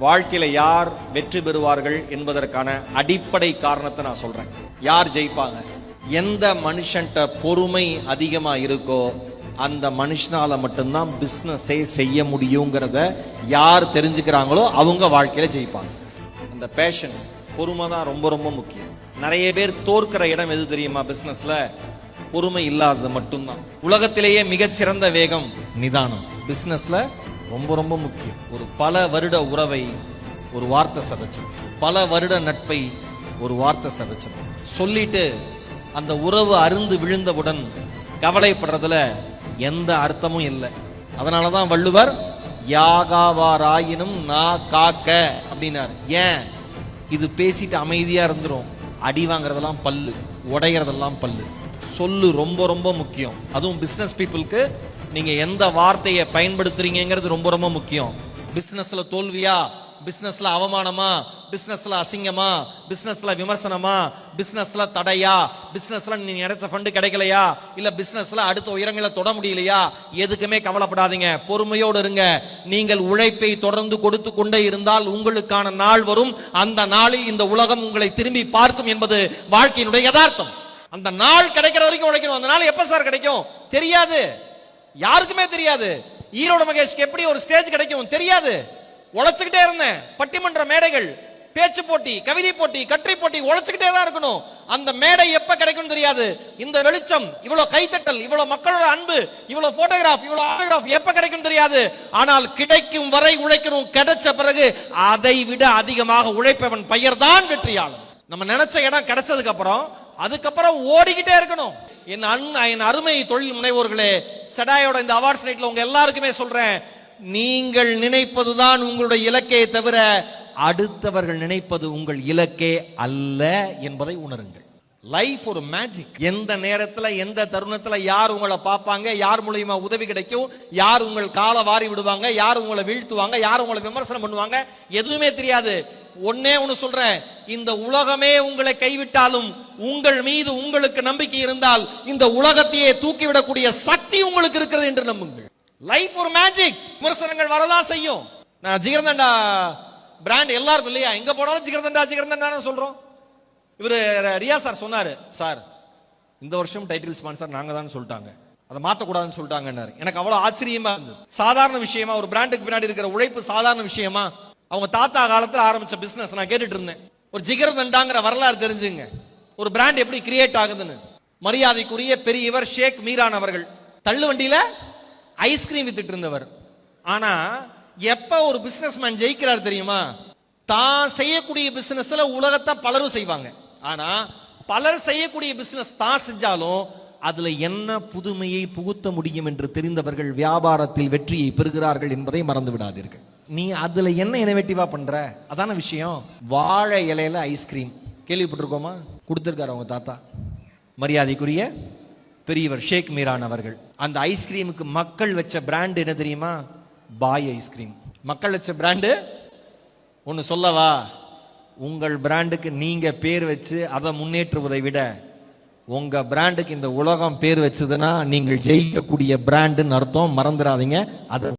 வாழ்க்கையில யார் வெற்றி பெறுவார்கள் என்பதற்கான அடிப்படை காரணத்தை நான் சொல்றேன். யார் ஜெயிப்பாங்க? எந்த மனுஷன்ட்ட பொறுமை அதிகமா இருக்கோ அந்த மனுஷனால மட்டும்தான் பிசினஸே செய்ய முடியுங்கிறத யார் தெரிஞ்சுக்கிறாங்களோ அவங்க வாழ்க்கையில ஜெயிப்பாங்க. அந்த பேஷன்ஸ், பொறுமை தான் ரொம்ப ரொம்ப முக்கியம். நிறைய பேர் தோற்கிற இடம் எது தெரியுமா? பிசினஸ்ல பொறுமை இல்லாதது மட்டும்தான். உலகத்திலேயே மிகச்சிறந்த வேகம் நிதானம். பிசினஸ்ல ரொம்ப ரொம்ப முக்கியம். ஒரு பல வருட உறவை ஒரு வார்த்தை சதைச்சிடும், பல வருட நட்பை ஒரு வார்த்தை சதைச்சிடும். சொல்லிட்டு அந்த உறவு அருந்து விழுந்தவுடன் கவலைப்படுறதுல எந்த அர்த்தமும் இல்லை. அதனாலதான் வள்ளுவர் யாகாவாராயினும் நான் காக்க அப்படின்னார். ஏன்? இது பேசிட்டு அமைதியா இருந்துரும். அடி வாங்குறதெல்லாம் பல்லு, உடையறதெல்லாம் பல்லு. சொல்லு ரொம்ப ரொம்ப முக்கியம். அதுவும் பிசினஸ் பீப்புளுக்கு நீங்க எந்த வார்த்தையை பயன்படுத்துறீங்கிறது ரொம்ப ரொம்ப முக்கியம். பிசினஸ்ல தோல்வியா, பிசினஸ்ல அவமானமா, பிசினஸ்ல அசிங்கமா, பிசினஸ்ல விமர்சனமா, பிசினஸ்ல தடையா, பிசினஸ்ல நீ நினைச்ச ஃபண்ட் கிடைக்கலையா, இல்ல பிசினஸ்ல அடுத்த உயரங்களை தொட முடியலையா, எதுக்குமே கவலைப்படாதீங்க. பொறுமையோடு இருங்க. நீங்கள் உழைப்பை தொடர்ந்து கொடுத்து கொண்டே இருந்தால் உங்களுக்கான நாள் வரும். அந்த நாளில் இந்த உலகம் உங்களை திரும்பி பார்க்கும் என்பது வாழ்க்கையினுடைய யதார்த்தம். அந்த நாள் கிடைக்கிற வரைக்கும் உழைக்கணும். அந்த நாள் எப்ப சார் கிடைக்கும் தெரியாது, யாருக்குமே தெரியாது. ஈரோடு மகேஷ்க்கு எப்படி ஒரு ஸ்டேஜ் கிடைக்கும் தெரியாது. உழைச்சுக்கிட்டே இருந்தேன். பட்டிமன்ற மேடைகள், பேச்சு போட்டி, கவிதை போட்டி, கட்டுரை போட்டி, உழைச்சுக்கிட்டே தான் இருக்கணும். அந்த மேடை எப்ப கிடைக்கும் தெரியாது. இந்த வெளிச்சம், இவ்வளவு கைத்தட்டல், இவ்வளவு மக்களோட அன்பு, இவ்வளவு போட்டோகிராஃப், இவ்வளவு ஆட்டோகிராஃப் எப்ப கிடைக்கும் தெரியாது. ஆனால் கிடைக்கும் வரை உழைக்கணும். கிடைச்ச பிறகு அதை விட அதிகமாக உழைப்பவன் பெயர் தான் வெற்றியாளன். நம்ம நினைச்ச இடம் கிடைச்சதுக்கு அப்புறம் அதுக்கப்புறம் ஓடிக்கிட்டே இருக்கணும். என் அருமை தொழில் முனைவோர்களே, செடாயோட இந்த அவார்ட்ஸ் நைட்ல உங்க எல்லாருக்குமே சொல்றேன், நீங்கள் நினைப்பதுதான் உங்களுடைய இலக்கே தவிர அடுத்தவர்கள் நினைப்பது உங்கள் இலக்கே அல்ல என்பதை உணருங்கள். லைஃப் ஒரு மேஜிக். எந்த நேரத்துல எந்த தருணத்துல யார் உங்களை பார்ப்பாங்க, யார் மூலமா உதவி கிடைக்கும், யார் உங்கள் காலை வாரி விடுவாங்க, யார் உங்களை வீழ்த்துவாங்க, யார் உங்களை விமர்சனம் பண்ணுவாங்க, எதுவுமே தெரியாது. ஒன்னே ஒன்னு சொல்றேன், இந்த உலகமே உங்களை கைவிட்டாலும் உங்கள் மீது உங்களுக்கு நம்பிக்கை இருந்தால் இந்த உலகத்தையே தூக்கிவிடக்கூடிய சக்தி உங்களுக்கு இருக்கிறது என்று நம்புங்கள். லைஃப் ஒரு மேஜிக். விமர்சனங்கள் வரதான் செய்யும். நான் ஜிகர்தண்டா பிராண்ட் எல்லாருக்கும் இல்லையா, எங்க போனாலும் ஜிகர்தண்டா ஜிகர்தண்டா சொல்றோம். இவரு ரியா சார் சொன்னாரு, சார் இந்த வருஷம் டைட்டில் ஸ்பான்சர் நாங்க தான் சொல்லிட்டாங்க, அதை மாற்றக்கூடாதுன்னு சொல்லிட்டாங்கன்னாரு. எனக்கு அவ்வளவு ஆச்சரியமா இருந்தது. சாதாரண விஷயமா? ஒரு பிராண்டுக்கு பின்னாடி இருக்கிற உழைப்பு சாதாரண விஷயமா? அவங்க தாத்தா காலத்தில் ஆரம்பிச்ச பிசினஸ் நான் கேட்டுட்டு இருந்தேன். ஒரு ஜிகர்தண்டாங்கிற வரலாறு தெரிஞ்சுங்க, ஒரு பிராண்ட் எப்படி கிரியேட் ஆகுதுன்னு. மரியாதைக்குரிய பெரியவர் ஷேக் மீரான் அவர்கள் தள்ளு வண்டியில ஐஸ்கிரீம் வித்துட்டு இருந்தவர். ஆனா எப்ப ஒரு பிசினஸ் மேன் ஜெயிக்கிறார் தெரியுமா? தான் செய்யக்கூடிய பிசினஸ்ல உலகத்தை பலரும் செய்வாங்க. ஆனா பலர் செய்யக்கூடிய பிசினஸ் தான் செஞ்சாலும் அதுல என்ன புதுமையை புகுத்த முடியும் என்று தெரிந்தவர்கள் வியாபாரத்தில் வெற்றியை பெறுகிறார்கள் என்பதை மறந்து விடாதீர்கள். நீ அதுல என்ன இனோவேட்டிவா பண்ற, அதான விஷயம். வாழை இலையில ஐஸ்கிரீம் கேள்விப்பட்டிருக்கோமா? கொடுத்திருக்காரு அவங்க தாத்தா, மரியாதைக்குரிய பெரியவர் ஷேக் மீரான் அவர்கள். அந்த ஐஸ்கிரீமுக்கு மக்கள் வச்ச பிராண்ட் என்ன தெரியுமா? பாய் ஐஸ்கிரீம். மக்கள் வச்ச பிராண்டு ஒன்னு சொல்லவா? உங்கள் பிராண்டுக்கு நீங்க பேர் வச்சு அதை முன்னேற்றுவதை விட உங்க பிராண்டுக்கு இந்த உலகம் பேர் வச்சதுன்னா நீங்கள் ஜெயிக்கக்கூடிய பிராண்டுன்னு அர்த்தம். மறந்துடாதீங்க. அது